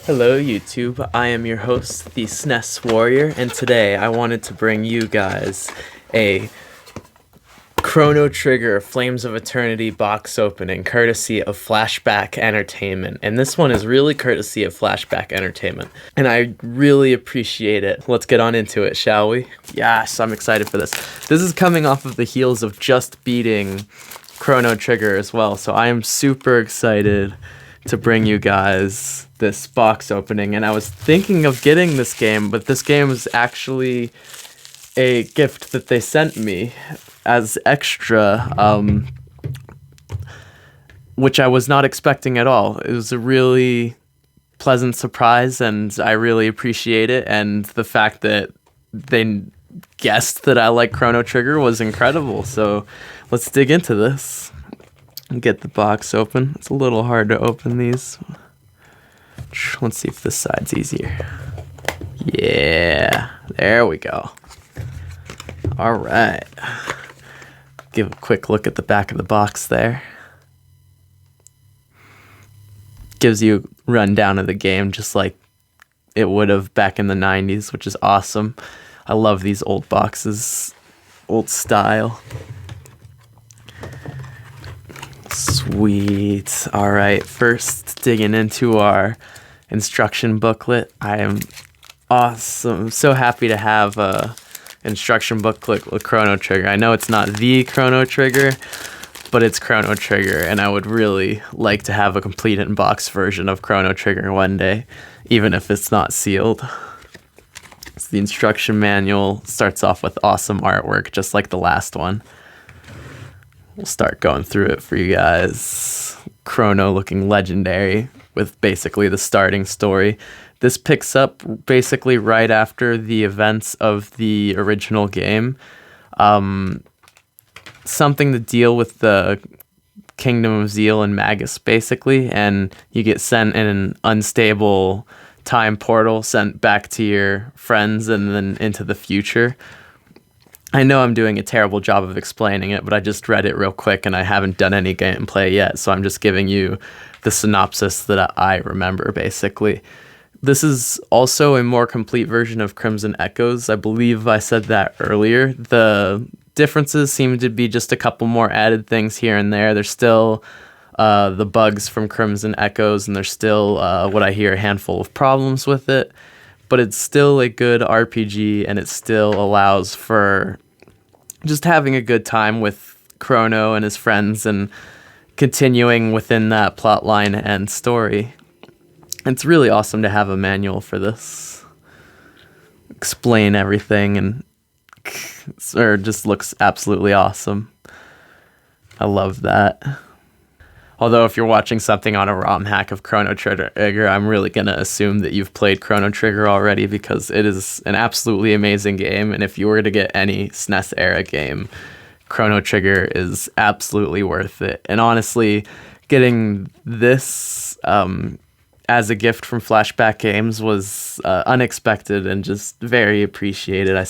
Hello YouTube, I am your host, the Snes Warrior, and today I wanted to bring you guys a Chrono Trigger Flames of Eternity box opening courtesy of Flashback Entertainment. And this one is really courtesy of Flashback Entertainment, and I really appreciate it. Let's get on into it, shall we? Yes, I'm excited for this. This is coming off of the heels of just beating Chrono Trigger as well, so I am super excited to bring you guys this box opening. And I was thinking of getting this game, but this game is actually a gift that they sent me as extra, which I was not expecting at all. It was a really pleasant surprise, and I really appreciate it. And the fact that they guessed that I like Chrono Trigger was incredible. So let's dig into this. Get the box open. It's a little hard to open these. Let's see if this side's easier. Yeah, there we go. All right. Give a quick look at the back of the box there. Gives you a rundown of the game just like it would have back in the 90s, which is awesome. I love these old boxes, old style. Sweet. All right, first digging into our instruction booklet. I am awesome. So happy to have a instruction booklet with Chrono Trigger. I know it's not the Chrono Trigger, but it's Chrono Trigger, and I would really like to have a complete in-box version of Chrono Trigger one day, even if it's not sealed. So the instruction manual starts off with awesome artwork, just like the last one. We'll start going through it for you guys. Chrono looking legendary with basically the starting story. This picks up basically right after the events of the original game. Something to deal with the Kingdom of Zeal and Magus, basically, and you get sent in an unstable time portal, sent back to your friends and then into the future. I know I'm doing a terrible job of explaining it, but I just read it real quick and I haven't done any gameplay yet, so I'm just giving you the synopsis that I remember, basically. This is also a more complete version of Crimson Echoes. I believe I said that earlier. The differences seem to be just a couple more added things here and there. There's still the bugs from Crimson Echoes, and there's still, what I hear, a handful of problems with it. But it's still a good RPG, and it still allows for just having a good time with Chrono and his friends and continuing within that plot line and story. It's really awesome to have a manual for this. Explain everything, and just looks absolutely awesome. I love that. Although if you're watching something on a ROM hack of Chrono Trigger, I'm really going to assume that you've played Chrono Trigger already, because it is an absolutely amazing game, and if you were to get any SNES era game, Chrono Trigger is absolutely worth it. And honestly, getting this as a gift from Flashback Games was unexpected and just very appreciated.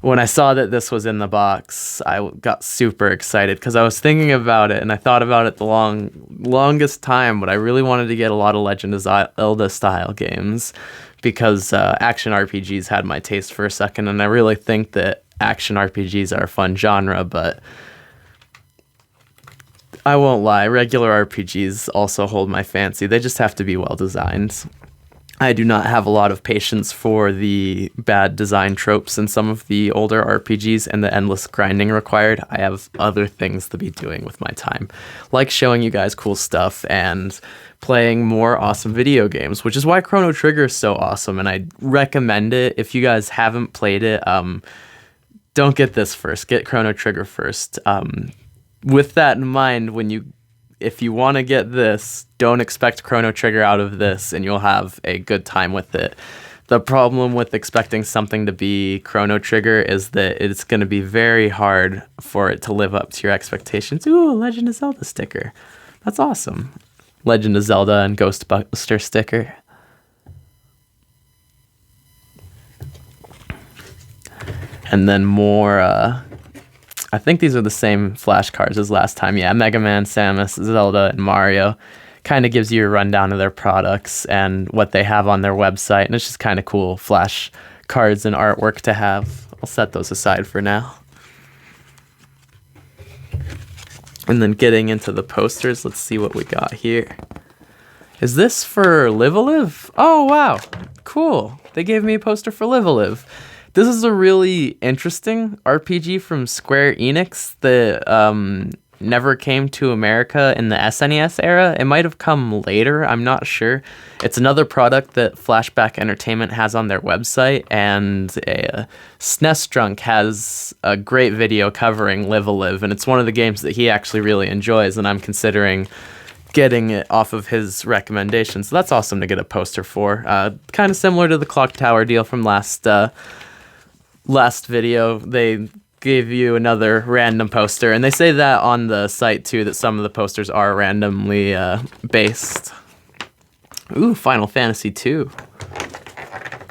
When I saw that this was in the box, I got super excited because I was thinking about it, and I thought about it the longest time, but I really wanted to get a lot of Legend of Zelda style games because action RPGs had my taste for a second, and I really think that action RPGs are a fun genre, but I won't lie, regular RPGs also hold my fancy. They just have to be well designed. I do not have a lot of patience for the bad design tropes in some of the older RPGs and the endless grinding required. I have other things to be doing with my time, like showing you guys cool stuff and playing more awesome video games, which is why Chrono Trigger is so awesome, and I recommend it. If you guys haven't played it, don't get this first. Get Chrono Trigger first. With that in mind, if you want to get this, don't expect Chrono Trigger out of this, and you'll have a good time with it. The problem with expecting something to be Chrono Trigger is that it's going to be very hard for it to live up to your expectations. Ooh, a Legend of Zelda sticker. That's awesome. Legend of Zelda and Ghostbuster sticker. And then more, I think these are the same flashcards as last time. Yeah, Mega Man, Samus, Zelda, and Mario. kind of gives you a rundown of their products and what they have on their website, and it's just kind of cool flash cards and artwork to have. I'll set those aside for now. And then getting into the posters, let's see what we got here. Is this for Live a Live? Oh, wow. Cool. They gave me a poster for Live a Live. This is a really interesting RPG from Square Enix that never came to America in the SNES era. It might have come later, I'm not sure. It's another product that Flashback Entertainment has on their website, and Snes Drunk has a great video covering Live a Live, and it's one of the games that he actually really enjoys, and I'm considering getting it off of his recommendations. So that's awesome to get a poster for. Kind of similar to the Clock Tower deal from last video. They gave you another random poster, and they say that on the site too, that some of the posters are randomly based. Ooh, Final Fantasy 2.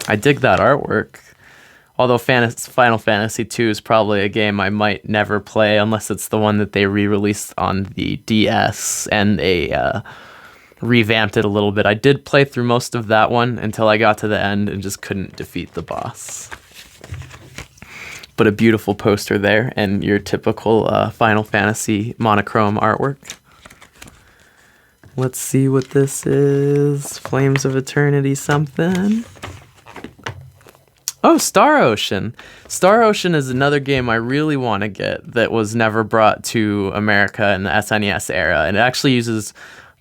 I dig that artwork. Although Final Fantasy 2 is probably a game I might never play unless it's the one that they re-released on the DS and they revamped it a little bit. I did play through most of that one until I got to the end and just couldn't defeat the boss. But a beautiful poster there, and your typical Final Fantasy monochrome artwork. Let's see what this is. Flames of Eternity something. Oh, Star Ocean. Star Ocean is another game I really want to get that was never brought to America in the SNES era. And it actually uses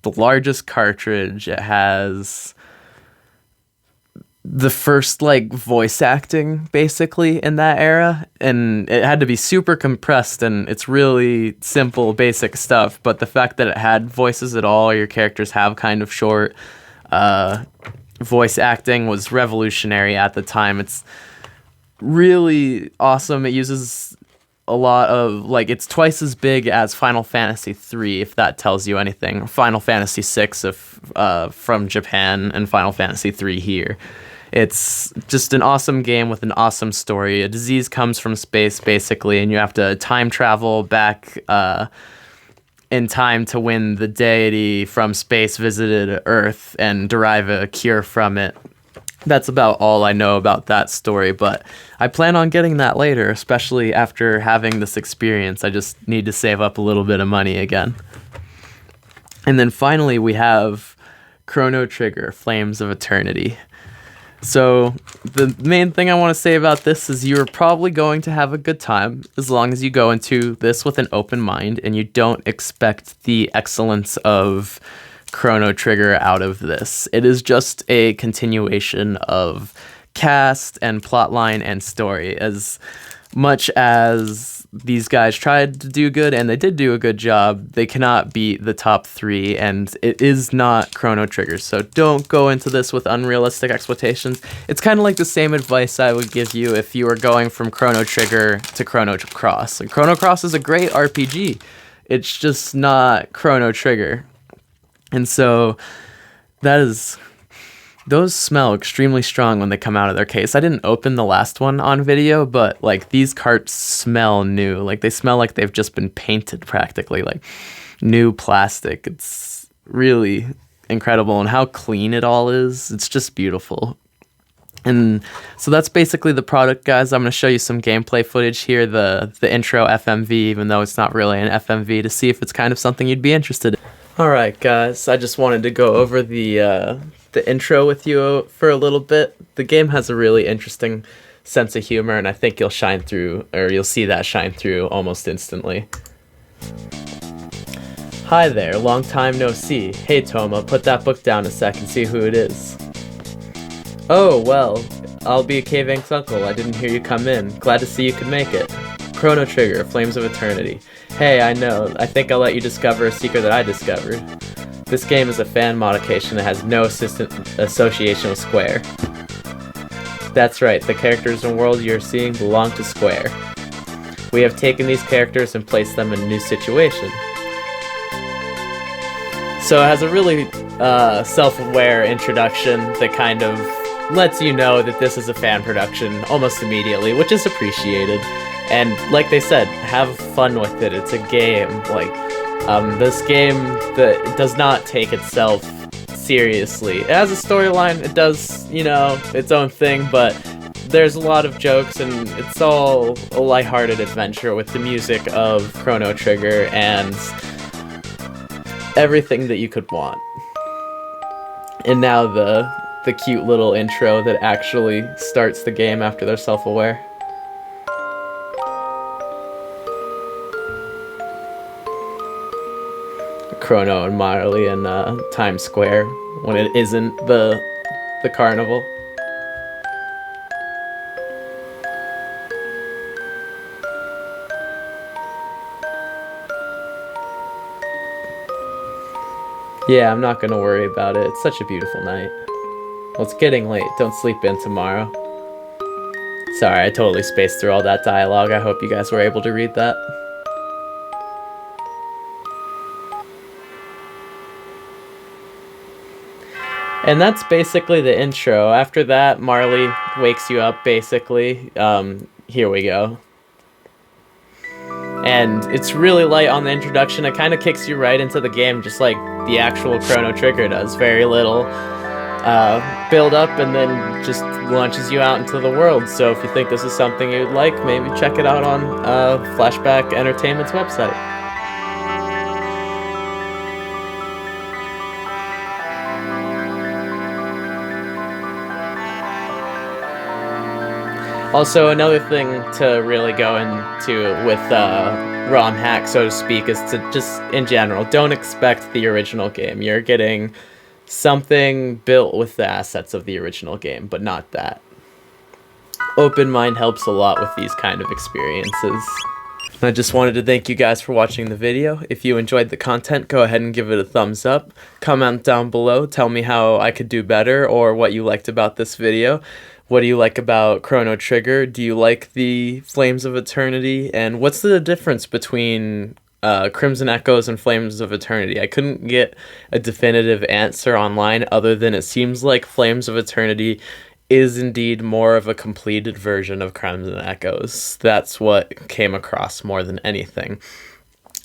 the largest cartridge. It has the first voice acting basically in that era, and it had to be super compressed, and it's really simple basic stuff, but the fact that it had voices at all, your characters have kind of short voice acting, was revolutionary at the time. It's really awesome. It uses a lot of it's twice as big as Final Fantasy 3, if that tells you anything. Final Fantasy 6 from Japan, and Final Fantasy 3 here. It's just an awesome game with an awesome story. A disease comes from space, basically, and you have to time travel back in time to when the deity from space visited Earth and derive a cure from it. That's about all I know about that story, but I plan on getting that later, especially after having this experience. I just need to save up a little bit of money again. And then finally, we have Chrono Trigger, Flames of Eternity. So the main thing I want to say about this is you're probably going to have a good time as long as you go into this with an open mind and you don't expect the excellence of Chrono Trigger out of this. It is just a continuation of cast and plotline and story. As much as these guys tried to do good, and they did do a good job, they cannot beat the top three, and it is not Chrono Trigger. So don't go into this with unrealistic expectations. It's kind of like the same advice I would give you if you were going from Chrono Trigger to Chrono Cross. And Chrono Cross is a great RPG. It's just not Chrono Trigger. And so those smell extremely strong when they come out of their case. I didn't open the last one on video, but these carts smell new. They smell like they've just been painted practically, like new plastic. It's really incredible, and how clean it all is. It's just beautiful. And so that's basically the product, guys. I'm going to show you some gameplay footage here, the intro FMV, even though it's not really an FMV, to see if it's kind of something you'd be interested in. Alright guys, I just wanted to go over the intro with you for a little bit. The game has a really interesting sense of humor, and I think you'll see that shine through almost instantly. Hi there, long time no see. Hey Toma, put that book down a sec and see who it is. Oh, well, I'll be Cave Ink's uncle. I didn't hear you come in. Glad to see you could make it. Chrono Trigger, Flames of Eternity. Hey, I know. I think I'll let you discover a secret that I discovered. This game is a fan modification that has no association with Square. That's right, the characters and world you're seeing belong to Square. We have taken these characters and placed them in a new situation. So it has a really self-aware introduction that kind of lets you know that this is a fan production almost immediately, which is appreciated. And like they said, have fun with it. It's a game. This game that does not take itself seriously. It has a storyline, it does, its own thing, but there's a lot of jokes, and it's all a lighthearted adventure with the music of Chrono Trigger and everything that you could want. And now the cute little intro that actually starts the game after they're self-aware. Chrono and Marley in Times Square when it isn't the carnival. Yeah, I'm not gonna worry about it. It's such a beautiful night. Well, it's getting late. Don't sleep in tomorrow. Sorry, I totally spaced through all that dialogue. I hope you guys were able to read that. And that's basically the intro. After that, Marley wakes you up, basically. Here we go. And it's really light on the introduction. It kind of kicks you right into the game, just like the actual Chrono Trigger does. Very little build up, and then just launches you out into the world. So if you think this is something you'd like, maybe check it out on Flashback Entertainment's website. Also, another thing to really go into with ROM hack, so to speak, is to just, in general, don't expect the original game. You're getting something built with the assets of the original game, but not that. Open mind helps a lot with these kind of experiences. I just wanted to thank you guys for watching the video. If you enjoyed the content, go ahead and give it a thumbs up. Comment down below, tell me how I could do better or what you liked about this video. What do you like about Chrono Trigger? Do you like the Flames of Eternity? And what's the difference between Crimson Echoes and Flames of Eternity? I couldn't get a definitive answer online other than it seems like Flames of Eternity is indeed more of a completed version of Crimson Echoes. That's what came across more than anything.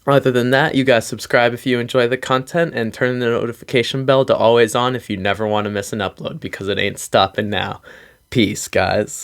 Other than that, you guys subscribe if you enjoy the content and turn the notification bell to always on if you never want to miss an upload, because it ain't stopping now. Peace, guys.